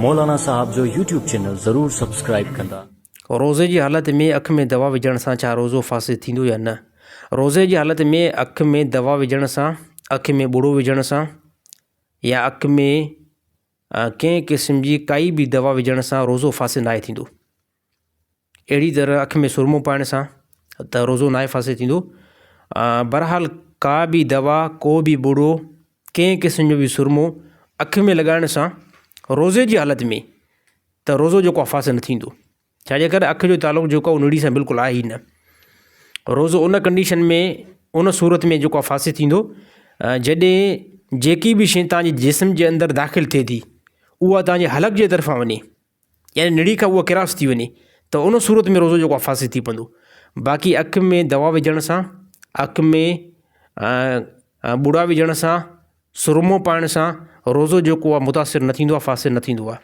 मौलाना साहब जो YouTube channel ज़रूर subscribe कंदा। रोज़े जी हालत में अख में दवा विझण सां छा रोज़ो फासिद थींदो या न? रोज़े जी हालत में अख में दवा विझण सां, अख में बुड़ो विझण सां या अख में कंहिं क़िस्म जी काई बि दवा विझण सां रोज़ो फासिद नाहे थींदो। अहिड़ी तरह अख में सुरमो पाइण सां त रोज़ो नाहे फासिद थींदो। बहरहाल का बि दवा, को बि बुड़ो, कंहिं क़िस्म जो बि सुरमो अख में लॻाइण सां रोज़े जी हालत में त रोज़ो जेको आहे फासिद न थींदो। छाजे करे अख जो तालुक़ु जेको आहे उन सां बिल्कुलु आहे ई न। रोज़ो उन कंडीशन में, उन सूरत में जेको आहे फासिद थींदो जॾहिं जेकी बि शइ तव्हांजे जिस्म जे अंदरि दाख़िल थिए थी उहा तव्हांजे हलक जे तरफ़ां वञे, यानी निड़ी खां उहा क्रॉस थी वञे, त उन सूरत में रोज़ो जेको आहे फासिद थी पवंदो। बाक़ी अख में दवा विझण सां, अख में बुड़ा विझण सां, सुरमो पाइण सां रोज़ो जेको आहे मुतासिर न थींदो आहे, फासिद न थींदो आहे।